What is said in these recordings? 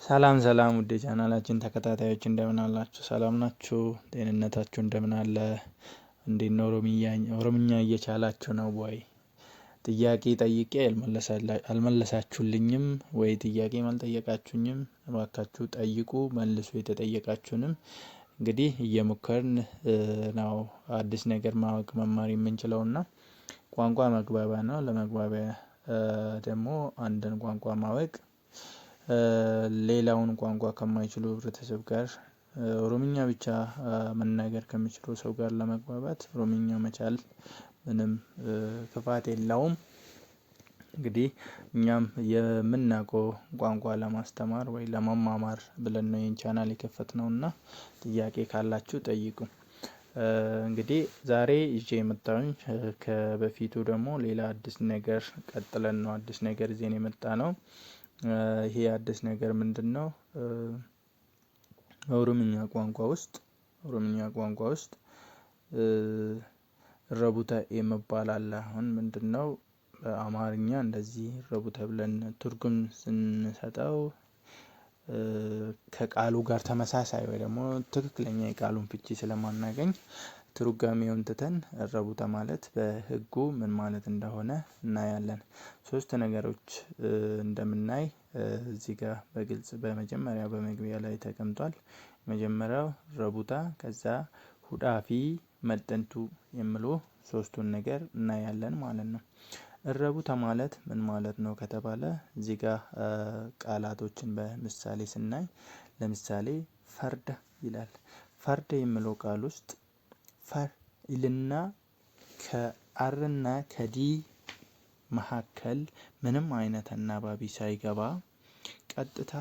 ሰላም ውድ ቻናላችን ተከታታዮች እንደምን አላችሁ? ሰላም ናችሁ? ጤንነታችሁ እንደምን አለ? እንዴት ነው? ኦሮምኛ እየቻላችሁ ነው ወይ? ጥያቄ ጠይቄ አልመለሳችሁልኝም ወይ? ጥያቄ አልጠየቃችሁኝም? እባካችሁ ጠይቁ፣ መልሱ የተጠየቃችሁንም። እንግዲህ እየሞከርን ነው አዲስ ነገር ማወቅ መማር የምንችለውና ቋንቋ መግባቢያ ነው። ለመግባቢያ ደግሞ አንድን ቋንቋ ማወቅ ሌላውን ቋንቋ ከማይችሉ ህብረተሰብ ጋር ኦሮምኛ ብቻ መናገር ከሚችሉ ሰው ጋር ለመግባባት ኦሮምኛ መቻል ምንም ክፋት የለውም። እንግዲህ እኛም የምናውቀው ቋንቋ ለማስተማር ወይ ለመማማር ብለን ነው ይህን ቻናል የከፈትነውና ጥያቄ ካላችሁ ጠይቁ። እንግዲህ ዛሬ ይዤ የመጣሁኝ ከበፊቱ ደግሞ ሌላ አዲስ ነገር ቀጥለን ነው አዲስ ነገር ይዘን የመጣነው። ይሄ አዲስ ነገር ምንድነው? ኦሮምኛ ቋንቋ ውስጥ ረቡተ የመባል አለ። አሁን ምንድነው? በአማርኛ እንደዚህ ረቡተ ብለን ትርጉም ስንሰጠው ከቃሉ ጋር ተመሳሳይ ወይ ደግሞ ትክክለኛ የቃሉን ፍቺ ስለማናገኝ ትርጓሜውን ትተን ረቡተ ማለት በህጉ ምን ማለት እንደሆነ እናያለን። ሶስት ነገሮች እንደምናይ እዚህ ጋር በግልጽ በመጀመሪያ በመግቢያ ላይ ተቀምጧል። መጀመሪያው ረቡታ፣ ከዛ ሁዳፊ መጠንቱ የሚሉ ሶስቱን ነገር እናያለን ማለት ነው። ረቡታ ማለት ምን ማለት ነው ከተባለ እዚህ ጋር ቃላቶችን በምሳሌ ስናይ ለምሳሌ ፈርደ ይላል። ፈርደ የሚለው ቃል ውስጥ ፈር ይልና ከአርና ከዲ መካከል ምንም አይነት አናባቢ ሳይገባ ቀጥታ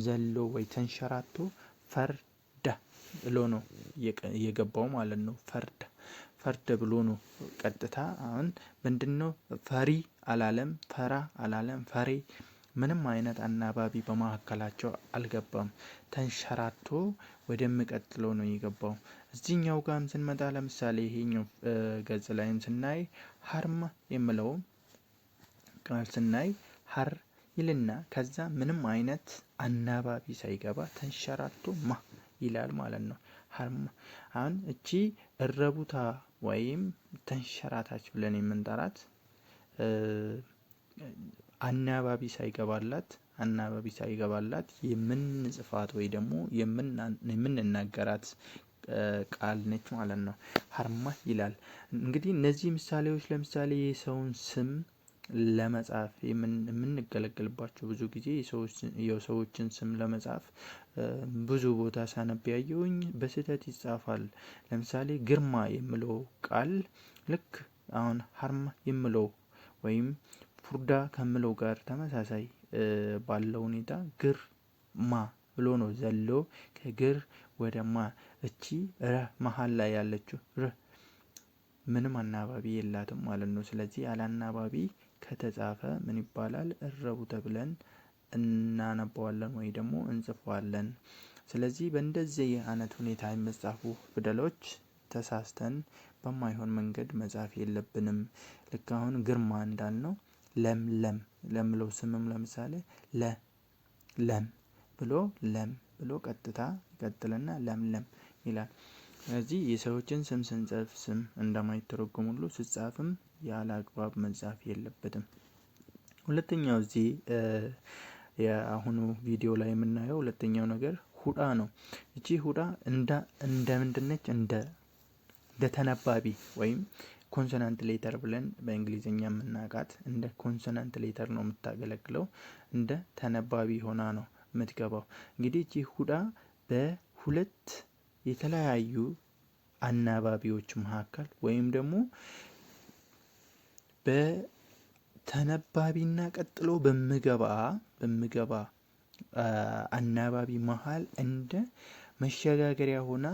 ዘሎ ወይ ተንሸራቶ ፈርደ ብሎ ነው የገባው ማለት ነው። ፈርደ ብሎ ነው ቀጥታ። አሁን ምንድነው? ፈሪ አላለም፣ ፈራ አላለም፣ ፈሬ ምንም አይነት አናባቢ በመካከላቸው አልገባም። ተንሸራቶ ወደሚቀጥለው ነው የገባው። እዚህኛው ጋርም ስንመጣ ለምሳሌ ይሄኛው ገጽ ላይም ስናይ ሀርማ የሚለው ቃል ስናይ ሀር ይልና ከዛ ምንም አይነት አናባቢ ሳይገባ ተንሸራቶ ማ ይላል ማለት ነው። ሀርማ። አሁን እቺ እረቡታ ወይም ተንሸራታች ብለን የምንጠራት አናባቢ ሳይገባላት የምንጽፋት ወይ ደግሞ የምንናገራት ቃል ነች ማለት ነው። ሀርማ ይላል። እንግዲህ እነዚህ ምሳሌዎች ለምሳሌ የሰውን ስም ለመጻፍ የምንገለገልባቸው ብዙ ጊዜ የሰዎችን ስም ለመጻፍ ብዙ ቦታ ሳነብ ያየሁኝ በስህተት ይጻፋል። ለምሳሌ ግርማ የሚለው ቃል ልክ አሁን ሀርማ የሚለው ወይም ፉርዳ ከምለው ጋር ተመሳሳይ ባለው ሁኔታ ግርማ ብሎ ነው ዘሎ ከግር ወደ ማ። እቺ ረ መሃል ላይ ያለችው ረ ምንም አናባቢ የላትም ማለት ነው። ስለዚህ ያለ አናባቢ ከተጻፈ ምን ይባላል? ረቡተ ብለን እናነባዋለን ወይ ደግሞ እንጽፈዋለን። ስለዚህ በእንደዚህ አይነት ሁኔታ የሚጻፉ ፊደሎች ተሳስተን በማይሆን መንገድ መጻፍ የለብንም። ልክ አሁን ግርማ እንዳልነው ለምለም ለምለው ስምም ለምሳሌ ለም ብሎ ቀጥታ ይቀጥልና ለምለም ይላል። ስለዚህ የሰዎችን ስም ስንጽፍ ስም እንደማይተረጎም ሁሉ ሲጻፍም ያለ አግባብ መጻፍ የለበትም። ሁለተኛው እዚህ የአሁኑ ቪዲዮ ላይ የምናየው ሁለተኛው ነገር ሁዳ ነው። እቺ ሁዳ እንደ ምንድን ነች? እንደ ተነባቢ ወይም ኮንሶናንት ሌተር ብለን በእንግሊዝኛ የምናውቃት እንደ ኮንሶናንት ሌተር ነው የምታገለግለው። እንደ ተነባቢ ሆና ነው የምትገባው። እንግዲህ እቺ ሁዳ በሁለት የተለያዩ አናባቢዎች መካከል ወይም ደግሞ በተነባቢና ቀጥሎ በሚገባ አናባቢ መሃል እንደ መሸጋገሪያ ሆና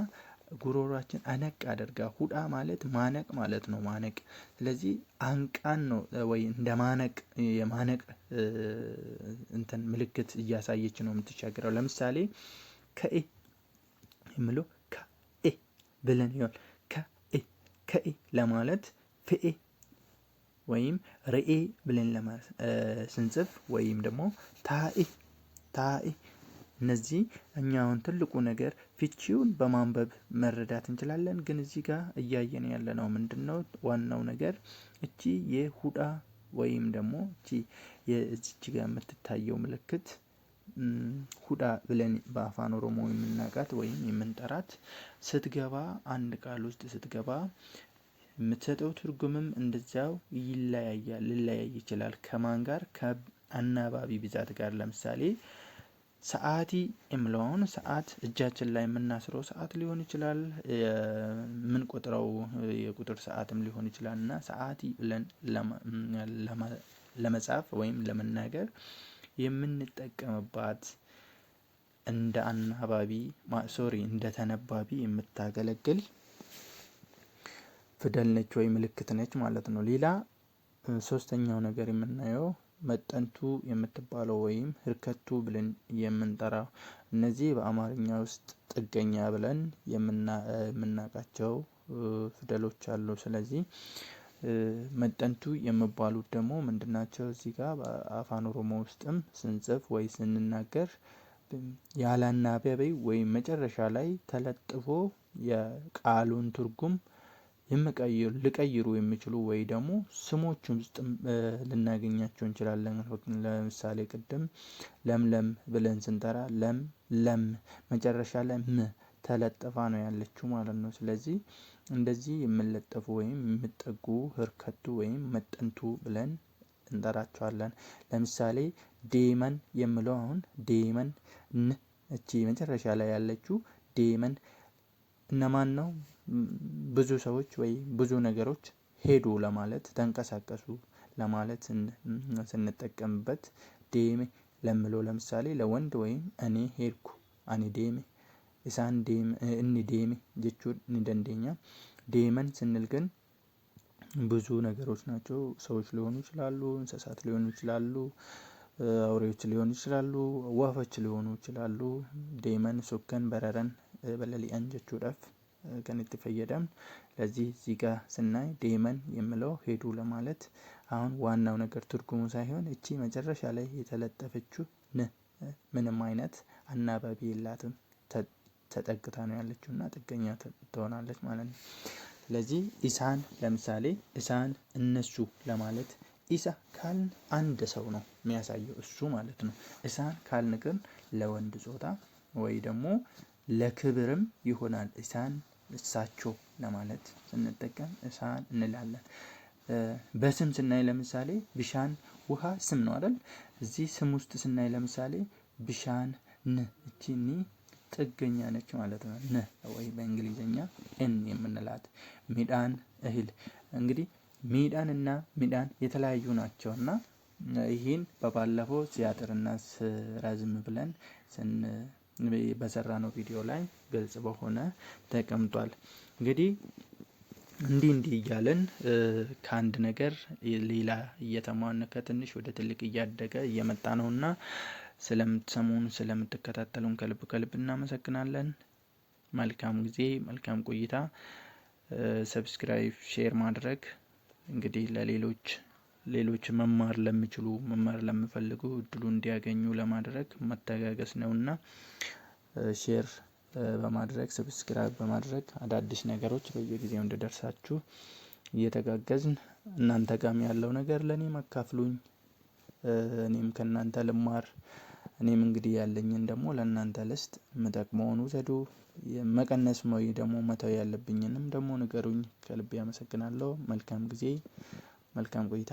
ጉሮሮአችን አነቅ አድርጋ ሁዳ ማለት ማነቅ ማለት ነው። ማነቅ ስለዚህ አንቃን ነው ወይ እንደ ማነቅ የማነቅ እንትን ምልክት እያሳየች ነው የምትሻገረው። ለምሳሌ ከኤ የሚለው ከኤ ብለን ይሆን ከኤ ለማለት ፍኤ ወይም ርኤ ብለን ለማለት ስንጽፍ ወይም ደግሞ ታኤ እነዚህ እኛ አሁን ትልቁ ነገር ፍቺውን በማንበብ መረዳት እንችላለን። ግን እዚህ ጋር እያየን ያለነው ምንድነው? ዋናው ነገር እቺ የሁዳ ወይም ደግሞ እቺ የዚች ጋር የምትታየው ምልክት ሁዳ ብለን በአፋን ኦሮሞ የምናውቃት ወይም የምንጠራት ስትገባ አንድ ቃል ውስጥ ስትገባ የምትሰጠው ትርጉምም እንደዛው ሊለያይ ይችላል። ከማን ጋር? ከአናባቢ ብዛት ጋር። ለምሳሌ ሰዓቲ የሚለውን ሰዓት እጃችን ላይ የምናስረው ሰዓት ሊሆን ይችላል። የምንቆጥረው የቁጥር ሰዓትም ሊሆን ይችላል። እና ሰዓቲ ብለን ለመጻፍ ወይም ለመናገር የምንጠቀምባት እንደ አናባቢ እንደ ተነባቢ የምታገለግል ፊደል ነች ወይ ምልክት ነች ማለት ነው። ሌላ ሶስተኛው ነገር የምናየው መጠንቱ የምትባለው ወይም ህርከቱ ብለን የምንጠራው እነዚህ በአማርኛ ውስጥ ጥገኛ ብለን የምናውቃቸው ፊደሎች አሉ። ስለዚህ መጠንቱ የሚባሉት ደግሞ ምንድናቸው? እዚህ ጋር በአፋን ኦሮሞ ውስጥም ስንጽፍ ወይ ስንናገር ያለ አናባቢ ወይም መጨረሻ ላይ ተለጥፎ የቃሉን ትርጉም ሊቀይሩ የሚችሉ ወይ ደግሞ ስሞች ውስጥ ልናገኛቸው እንችላለን። ለምሳሌ ቅድም ለምለም ብለን ስንጠራ ለም መጨረሻ ላይ ተለጥፋ ነው ያለችው ማለት ነው። ስለዚህ እንደዚህ የሚለጠፉ ወይም የሚጠጉ ህርከቱ ወይም መጠንቱ ብለን እንጠራቸዋለን። ለምሳሌ ዴመን የሚለው አሁን ዴመን እቺ መጨረሻ ላይ ያለችው ዴመን እነማን ነው? ብዙ ሰዎች ወይ ብዙ ነገሮች ሄዱ ለማለት ተንቀሳቀሱ ለማለት ስንጠቀምበት ዴሜ ለምለው ለምሳሌ ለወንድ ወይም እኔ ሄድኩ አኒ ዴሜ ኢሳን ዴሜ እኒ ዴሜ ጀቹን እንደንደኛ። ዴመን ስንል ግን ብዙ ነገሮች ናቸው። ሰዎች ሊሆኑ ይችላሉ፣ እንስሳት ሊሆኑ ይችላሉ፣ አውሬዎች ሊሆኑ ይችላሉ፣ ወፎች ሊሆኑ ይችላሉ። ዴመን ሱከን በረረን በለሊአን ጀቹዳፍ ከንቲ ፈየደም። ለዚህ እዚህ ጋር ስናይ ዴመን የሚለው ሄዱ ለማለት አሁን ዋናው ነገር ትርጉሙ ሳይሆን እቺ መጨረሻ ላይ የተለጠፈችው ምንም አይነት አናባቢ የላትም። ተጠግታ ነው ያለችው እና ጥገኛ ትሆናለች ማለት ነው። ስለዚህ ኢሳን ለምሳሌ ኢሳን እነሱ ለማለት ኢሳ ካልን አንድ ሰው ነው የሚያሳየው እሱ ማለት ነው። ኢሳን ካልን ግን ለወንድ ጾታ ወይ ደግሞ ለክብርም ይሆናል። ኢሳን እሳቸው ለማለት ስንጠቀም ኢሳን እንላለን። በስም ስናይ ለምሳሌ ቢሻን ውሃ ስም ነው አይደል? እዚህ ስም ውስጥ ስናይ ለምሳሌ ቢሻን እቺ ጥገኛ ነች ማለት ነው። ወይ በእንግሊዘኛ ኤን የምንላት ሚዳን እህል። እንግዲህ ሚዳን እና ሚዳን የተለያዩ ናቸውና ይህን በባለፈው ሲያጥርና ስራዝም ብለን በሰራነው ቪዲዮ ላይ ግልጽ በሆነ ተቀምጧል። እንግዲህ እንዲህ እያለን ከአንድ ነገር ሌላ እየተማርን ከትንሽ ወደ ትልቅ እያደገ እየመጣ ነውና ስለምትሰሙን ስለምትከታተሉን ከልብ እናመሰግናለን። መልካም ጊዜ፣ መልካም ቆይታ። ሰብስክራይብ፣ ሼር ማድረግ እንግዲህ ለሌሎች መማር ለሚፈልጉ እድሉ እንዲያገኙ ለማድረግ መተጋገዝ ነውና ሼር በማድረግ ሰብስክራይብ በማድረግ አዳዲስ ነገሮች በየጊዜው እንዲደርሳችሁ እየተጋገዝን እናንተ ጋርም ያለው ነገር ለኔም አካፍሉኝ፣ እኔም ከእናንተ ልማር። እኔም እንግዲህ ያለኝን ደግሞ ለእናንተ ልስጥ። የምጠቅመውን ውሰዱ፣ መቀነስ ወይ ደግሞ መተው ያለብኝንም ደግሞ ንገሩኝ። ከልቤ አመሰግናለሁ። መልካም ጊዜ፣ መልካም ቆይታ።